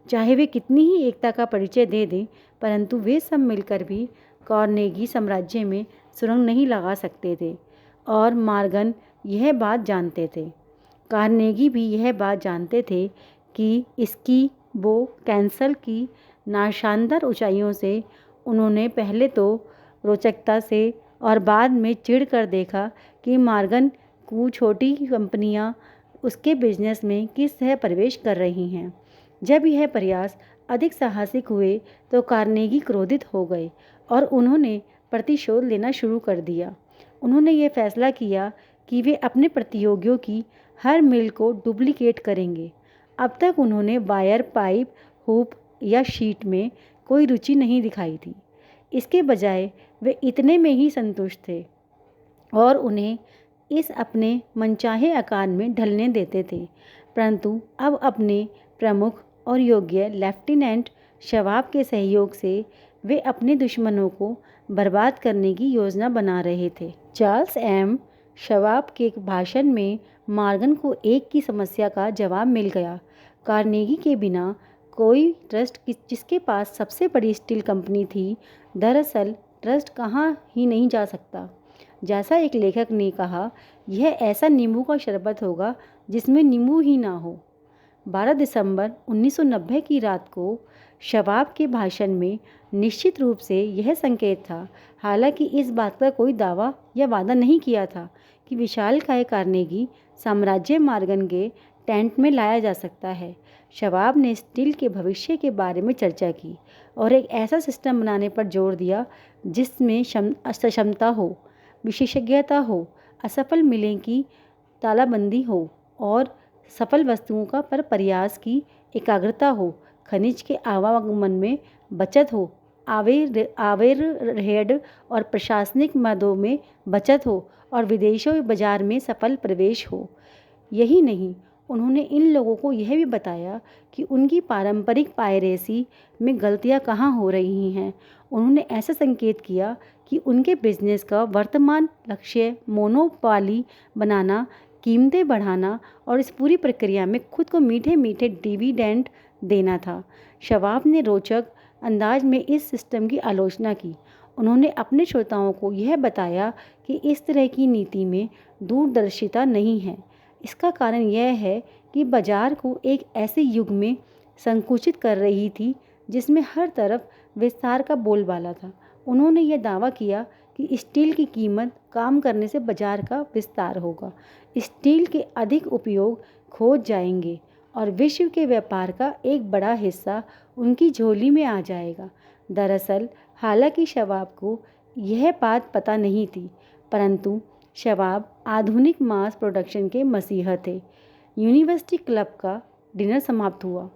चाहे वे कितनी ही एकता का परिचय दे दें, परंतु वे सब मिलकर भी कार्नेगी साम्राज्य में सुरंग नहीं लगा सकते थे और मॉर्गन यह बात जानते थे। कार्नेगी भी यह बात जानते थे कि इसकी वो कैंसल की नाशानदार ऊंचाइयों से उन्होंने पहले तो रोचकता से और बाद में चिढ़ कर देखा कि मॉर्गन को छोटी कंपनियां उसके बिजनेस में किस तरह प्रवेश कर रही हैं। जब यह प्रयास अधिक साहसिक हुए तो कार्नेगी क्रोधित हो गए और उन्होंने प्रतिशोध लेना शुरू कर दिया। उन्होंने ये फैसला किया कि वे अपने प्रतियोगियों की हर मिल को डुप्लीकेट करेंगे। अब तक उन्होंने वायर, पाइप, हुप या शीट में कोई रुचि नहीं दिखाई थी। इसके बजाय वे इतने में ही संतुष्ट थे और उन्हें इस अपने मनचाहे आकार में ढलने देते थे। परंतु अब अपने प्रमुख और योग्य लेफ्टिनेंट शवाब के सहयोग से वे अपने दुश्मनों को बर्बाद करने की योजना बना रहे थे। चार्ल्स एम शवाब के भाषण में मॉर्गन को एक की समस्या का जवाब मिल गया। कार्नेगी के बिना कोई ट्रस्ट जिसके पास सबसे बड़ी स्टील कंपनी थी, दरअसल ट्रस्ट कहाँ ही नहीं जा सकता। जैसा एक लेखक ने कहा, यह ऐसा नींबू का शरबत होगा जिसमें नींबू ही ना हो। 12 दिसंबर 1990 की रात को शवाब के भाषण में निश्चित रूप से यह संकेत था, हालांकि इस बात का कोई दावा या वादा नहीं किया था कि विशालकाय कार्नेगी साम्राज्य मॉर्गन के टेंट में लाया जा सकता है। शवाब ने स्टील के भविष्य के बारे में चर्चा की और एक ऐसा सिस्टम बनाने पर जोर दिया जिसमें क्षमता हो, विशेषज्ञता हो, असफल मिलें की तालाबंदी हो और सफल वस्तुओं का पर प्रयास की एकाग्रता हो, खनिज के आवागमन में बचत हो, आवेरहेड और प्रशासनिक मदों में बचत हो और विदेशों बाजार में सफल प्रवेश हो। यही नहीं, उन्होंने इन लोगों को यह भी बताया कि उनकी पारंपरिक पायरेसी में गलतियां कहाँ हो रही हैं। उन्होंने ऐसा संकेत किया कि उनके बिजनेस का वर्तमान लक्ष्य मोनोपाली बनाना, कीमतें बढ़ाना और इस पूरी प्रक्रिया में खुद को मीठे मीठे डिविडेंड देना था। शवाब ने रोचक अंदाज में इस सिस्टम की आलोचना की। उन्होंने अपने श्रोताओं को यह बताया कि इस तरह की नीति में दूरदर्शिता नहीं है। इसका कारण यह है कि बाजार को एक ऐसे युग में संकुचित कर रही थी जिसमें हर तरफ विस्तार का बोलबाला था। उन्होंने यह दावा किया कि स्टील की कीमत काम करने से बाजार का विस्तार होगा, स्टील के अधिक उपयोग खोज जाएंगे और विश्व के व्यापार का एक बड़ा हिस्सा उनकी झोली में आ जाएगा। दरअसल हालांकि शवाब को यह बात पता नहीं थी, परंतु शवाब आधुनिक मास प्रोडक्शन के मसीहा थे। यूनिवर्सिटी क्लब का डिनर समाप्त हुआ।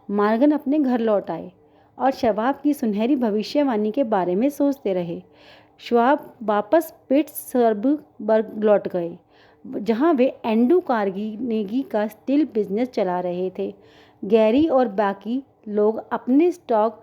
मॉर्गन अपने घर लौट आए और शवाब की सुनहरी भविष्यवाणी के बारे में सोचते रहे। शवाब वापस पिट्सबर्ग लौट गए, जहां वे एंड्रू कार्नेगी का स्टील बिजनेस चला रहे थे। गैरी और बाकी लोग अपने स्टॉक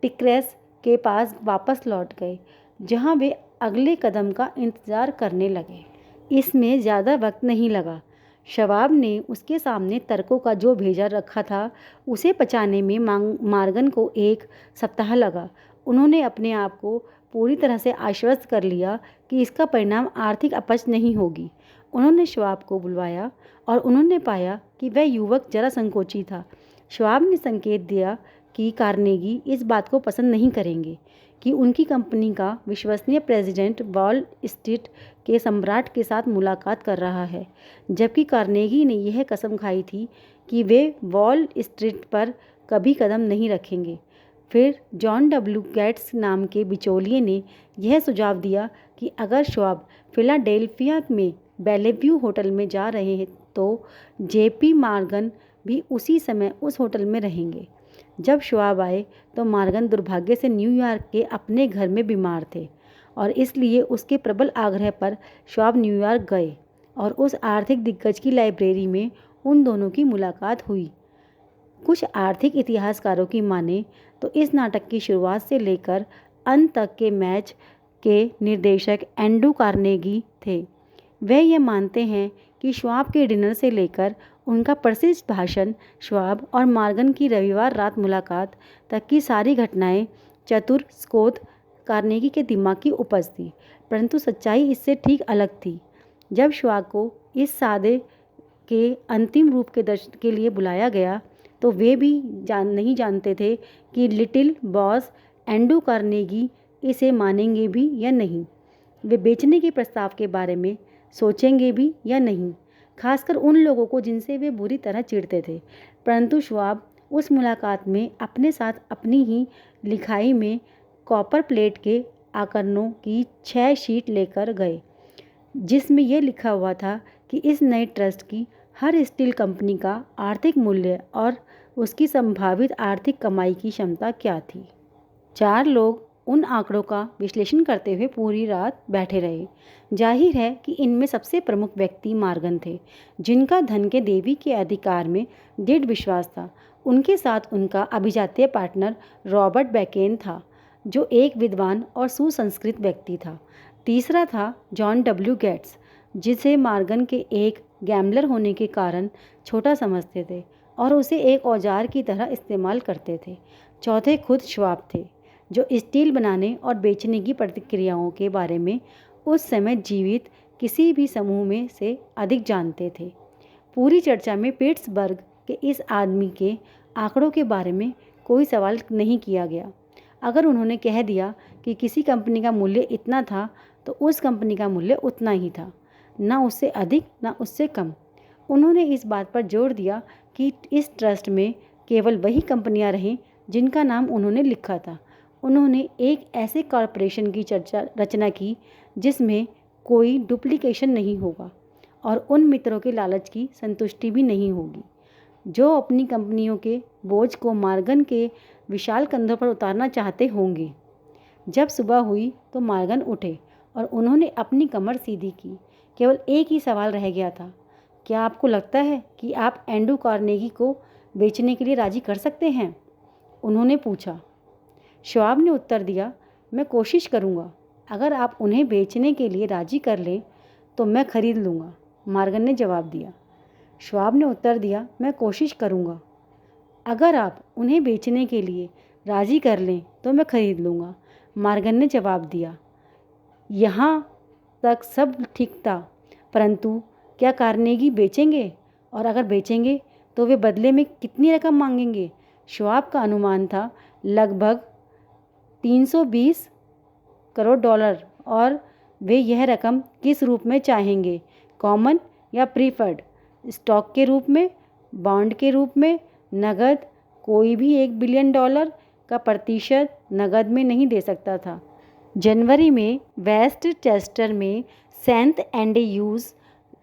टिकरेस के पास वापस लौट गए, जहां वे अगले कदम का इंतज़ार करने लगे। इसमें ज़्यादा वक्त नहीं लगा। शवाब ने उसके सामने तर्कों का जो भेजा रखा था उसे पचाने में मॉर्गन को 1 सप्ताह लगा। उन्होंने अपने आप को पूरी तरह से आश्वस्त कर लिया कि इसका परिणाम आर्थिक अपच नहीं होगी। उन्होंने शवाब को बुलवाया और उन्होंने पाया कि वह युवक जरा संकोची था। शवाब ने संकेत दिया कि कार्नेगी इस बात को पसंद नहीं करेंगे कि उनकी कंपनी का विश्वसनीय प्रेसिडेंट वॉल स्ट्रीट के सम्राट के साथ मुलाकात कर रहा है, जबकि कार्नेगी ने यह कसम खाई थी कि वे वॉल स्ट्रीट पर कभी कदम नहीं रखेंगे। फिर जॉन डब्ल्यू गेट्स नाम के बिचौलिए ने यह सुझाव दिया कि अगर शवाब फिलाडेल्फिया में बेलेव्यू होटल में जा रहे हैं तो जेपी मॉर्गन भी उसी समय उस होटल में रहेंगे। जब शवाब आए तो मॉर्गन दुर्भाग्य से न्यूयॉर्क के अपने घर में बीमार थे और इसलिए उसके प्रबल आग्रह पर शवाब न्यूयॉर्क गए और उस आर्थिक दिग्गज की लाइब्रेरी में उन दोनों की मुलाकात हुई। कुछ आर्थिक इतिहासकारों की माने तो इस नाटक की शुरुआत से लेकर अंत तक के मैच के निर्देशक एंड्रू कार्नेगी थे। वे ये मानते हैं कि शवाब के डिनर से लेकर उनका प्रसिद्ध भाषण, शवाब और मॉर्गन की रविवार रात मुलाकात तक की सारी घटनाएं चतुर स्कॉट कार्नेगी के दिमाग की उपज थी, परंतु सच्चाई इससे ठीक अलग थी। जब शवाब को इस सादे के अंतिम रूप के दर्शन के लिए बुलाया गया तो वे भी नहीं जानते थे कि लिटिल बॉस एंड्रू कार्नेगी इसे मानेंगे भी या नहीं। वे बेचने के प्रस्ताव के बारे में सोचेंगे भी या नहीं, खासकर उन लोगों को जिनसे वे बुरी तरह चिढ़ते थे। परंतु शवाब उस मुलाकात में अपने साथ अपनी ही लिखाई में कॉपर प्लेट के आकरणों की 6 शीट लेकर गए, जिसमें यह लिखा हुआ था कि इस नए ट्रस्ट की हर स्टील कंपनी का आर्थिक मूल्य और उसकी संभावित आर्थिक कमाई की क्षमता क्या थी। 4 लोग उन आंकड़ों का विश्लेषण करते हुए पूरी रात बैठे रहे। जाहिर है कि इनमें सबसे प्रमुख व्यक्ति मॉर्गन थे, जिनका धन के देवी के अधिकार में दृढ़ विश्वास था। उनके साथ उनका अभिजातीय पार्टनर रॉबर्ट बेकेन था, जो एक विद्वान और सुसंस्कृत व्यक्ति था। तीसरा था जॉन डब्ल्यू गेट्स, जिसे मॉर्गन के एक गैम्बलर होने के कारण छोटा समझते थे और उसे एक औजार की तरह इस्तेमाल करते थे। चौथे खुद श्वाब थे, जो स्टील बनाने और बेचने की प्रक्रियाओं के बारे में उस समय जीवित किसी भी समूह में से अधिक जानते थे। पूरी चर्चा में पिट्सबर्ग के इस आदमी के आंकड़ों के बारे में कोई सवाल नहीं किया गया। अगर उन्होंने कह दिया कि किसी कंपनी का मूल्य इतना था तो उस कंपनी का मूल्य उतना ही था, ना उससे अधिक ना उससे कम। उन्होंने इस बात पर जोर दिया कि इस ट्रस्ट में केवल वही कंपनियां रहें जिनका नाम उन्होंने लिखा था। उन्होंने एक ऐसे कॉरपोरेशन की रचना की जिसमें कोई डुप्लीकेशन नहीं होगा और उन मित्रों के लालच की संतुष्टि भी नहीं होगी जो अपनी कंपनियों के बोझ को मॉर्गन के विशाल कंधों पर उतारना चाहते होंगे। जब सुबह हुई तो मॉर्गन उठे और उन्होंने अपनी कमर सीधी की। केवल एक ही सवाल रह गया था, क्या आपको लगता है कि आप एंड्रू कार्नेगी को बेचने के लिए राजी कर सकते हैं? उन्होंने पूछा। श्वाब ने उत्तर दिया, मैं कोशिश करूँगा। अगर आप उन्हें बेचने के लिए राजी कर लें तो मैं खरीद लूँगा, मॉर्गन ने जवाब दिया। श्वाब ने उत्तर दिया, मैं कोशिश करूँगा। अगर आप उन्हें बेचने के लिए राजी कर लें तो मैं खरीद लूँगा, मॉर्गन ने जवाब दिया। यहाँ तक सब ठीक था, परंतु क्या कार्नेगी बेचेंगे? और अगर बेचेंगे तो वे बदले में कितनी रकम मांगेंगे? श्वाब का अनुमान था लगभग 320 करोड़ डॉलर। और वे यह रकम किस रूप में चाहेंगे, कॉमन या प्रीफर्ड, स्टॉक के रूप में, बॉन्ड के रूप में, नगद? कोई भी $1 बिलियन का प्रतिशत नगद में नहीं दे सकता था। जनवरी में वेस्ट चेस्टर में सेंट एंड्रयूज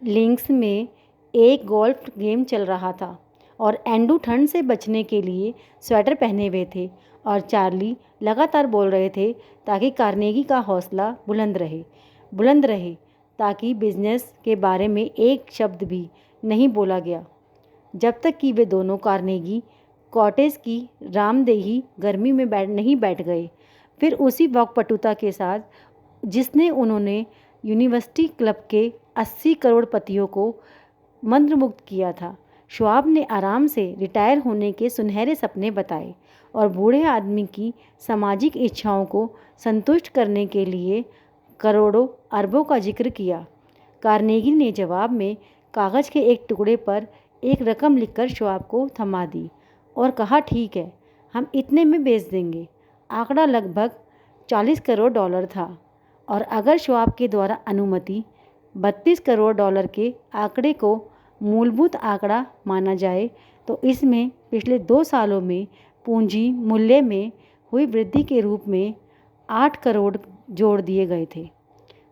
लिंक्स में एक गोल्फ गेम चल रहा था और एंड्रू ठंड से बचने के लिए स्वेटर पहने हुए थे और चार्ली लगातार बोल रहे थे ताकि कार्नेगी का हौसला बुलंद रहे ताकि बिजनेस के बारे में एक शब्द भी नहीं बोला गया जब तक कि वे दोनों कार्नेगी कॉटेज की रामदेही गर्मी में नहीं बैठ गए। फिर उसी वाक्पटुता के साथ जिसने उन्होंने यूनिवर्सिटी क्लब के 80 करोड़पतियों को मंत्रमुग्ध किया था, श्वाब ने आराम से रिटायर होने के सुनहरे सपने बताए और बूढ़े आदमी की सामाजिक इच्छाओं को संतुष्ट करने के लिए करोड़ों अरबों का जिक्र किया। कार्नेगी ने जवाब में कागज़ के एक टुकड़े पर एक रकम लिखकर श्वाब को थमा दी और कहा, ठीक है, हम इतने में बेच देंगे। आंकड़ा लगभग 40 करोड़ डॉलर था और अगर श्वाब के द्वारा अनुमति 32 करोड़ डॉलर के आंकड़े को मूलभूत आंकड़ा माना जाए तो इसमें पिछले 2 सालों में पूंजी मूल्य में हुई वृद्धि के रूप में 8 करोड़ जोड़ दिए गए थे।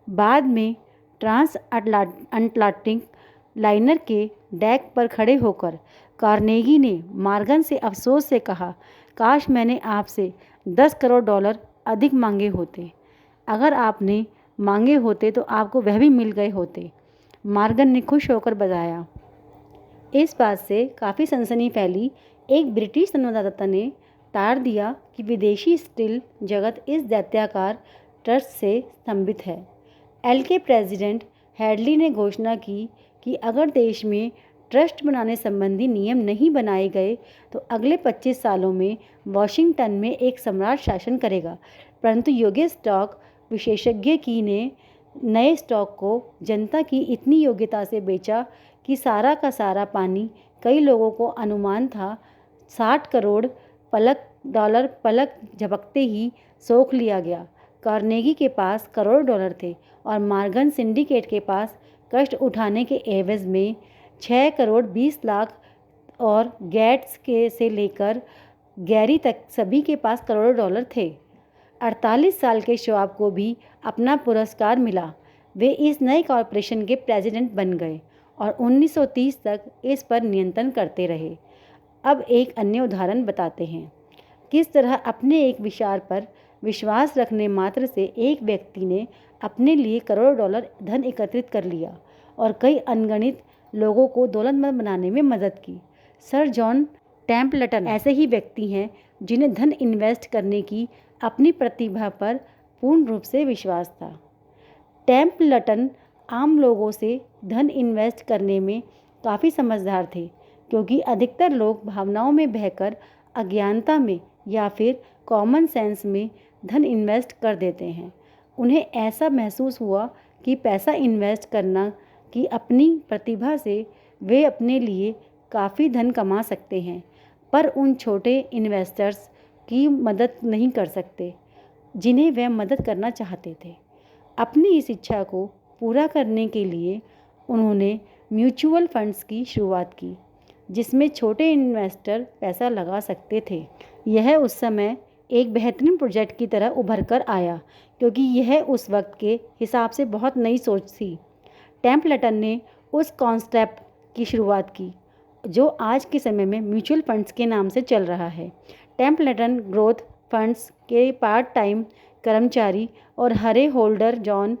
बाद में ट्रांस अटलांटिक लाइनर के डेक पर खड़े होकर कार्नेगी ने मॉर्गन से अफसोस से कहा, काश मैंने आपसे 10 करोड़ डॉलर अधिक मांगे होते। अगर आपने मांगे होते तो आपको वह भी मिल गए होते, मॉर्गन ने खुश होकर बताया। इस बात से काफ़ी सनसनी फैली। एक ब्रिटिश संवाददाता ने तार दिया कि विदेशी स्टील जगत इस दैत्याकार ट्रस्ट से स्तंभित है। एल के प्रेसिडेंट हेडली ने घोषणा की कि अगर देश में ट्रस्ट बनाने संबंधी नियम नहीं बनाए गए तो अगले 25 सालों में वॉशिंगटन में एक सम्राट शासन करेगा। परंतु योग्य स्टॉक विशेषज्ञ की ने नए स्टॉक को जनता की इतनी योग्यता से बेचा कि सारा का सारा पानी, कई लोगों को अनुमान था 60 करोड़ डॉलर पलक झपकते ही सोख लिया गया। कार्नेगी के पास करोड़ डॉलर थे और मॉर्गन सिंडिकेट के पास कष्ट उठाने के एवज में 6 करोड़ 20 लाख और गेट्स के से लेकर गैरी तक सभी के पास करोड़ों डॉलर थे। 48 साल के श्वाब को भी अपना पुरस्कार मिला। वे इस नए कॉरपोरेशन के प्रेसिडेंट बन गए और 1930 तक इस पर नियंत्रण करते रहे। अब एक अन्य उदाहरण बताते हैं किस तरह अपने एक विचार पर विश्वास रखने मात्र से एक व्यक्ति ने अपने लिए करोड़ों डॉलर धन एकत्रित कर लिया और कई अनगणित लोगों को दौलतमंद बनाने में मदद की। सर जॉन टेम्पल्टन ऐसे ही व्यक्ति हैं जिन्हें धन इन्वेस्ट करने की अपनी प्रतिभा पर पूर्ण रूप से विश्वास था। टेम्पल्टन आम लोगों से धन इन्वेस्ट करने में काफ़ी समझदार थे, क्योंकि अधिकतर लोग भावनाओं में बहकर अज्ञानता में या फिर कॉमन सेंस में धन इन्वेस्ट कर देते हैं। उन्हें ऐसा महसूस हुआ कि पैसा इन्वेस्ट करना कि अपनी प्रतिभा से वे अपने लिए काफ़ी धन कमा सकते हैं, पर उन छोटे इन्वेस्टर्स की मदद नहीं कर सकते जिन्हें वे मदद करना चाहते थे। अपनी इस इच्छा को पूरा करने के लिए उन्होंने म्यूचुअल फंड्स की शुरुआत की, जिसमें छोटे इन्वेस्टर पैसा लगा सकते थे। यह उस समय एक बेहतरीन प्रोजेक्ट की तरह उभर कर आया, क्योंकि यह उस वक्त के हिसाब से बहुत नई सोच थी। टेम्पल्टन ने उस कॉन्सेप्ट की शुरुआत की जो आज के समय में म्यूचुअल फंड्स के नाम से चल रहा है। टेम्पल्टन ग्रोथ फंड्स के पार्ट टाइम कर्मचारी और हरे होल्डर जॉन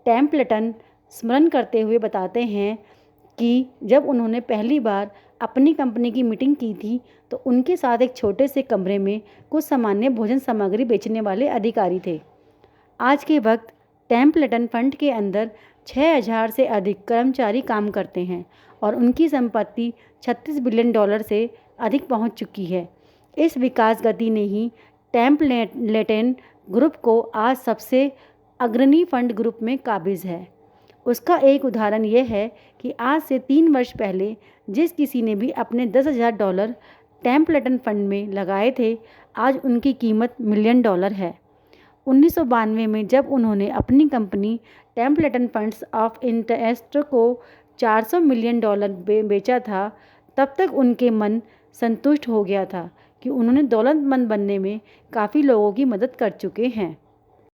टेम्पल्टन स्मरण करते हुए बताते हैं कि जब उन्होंने पहली बार अपनी कंपनी की मीटिंग की थी तो उनके साथ एक छोटे से कमरे में कुछ सामान्य भोजन सामग्री बेचने वाले अधिकारी थे। आज के वक्त टेम्पल्टन फंड के अंदर 6000 से अधिक कर्मचारी काम करते हैं और उनकी संपत्ति $36 बिलियन से अधिक पहुंच चुकी है। इस विकास गति ने ही टेम्पल्टन ग्रुप को आज सबसे अग्रणी फंड ग्रुप में काबिज है। उसका एक उदाहरण यह है कि आज से 3 वर्ष पहले जिस किसी ने भी अपने $10,000 टेम्पल्टन फंड में लगाए थे, आज उनकी कीमत $1 मिलियन है। 1992 में जब उन्होंने अपनी company Templeton funds of interest को $400 मिलियन बेचा था, तब तक उनके मन संतुष्ट हो गया था कि उन्होंने दौलतमंद बनने में काफ़ी लोगों की मदद कर चुके हैं।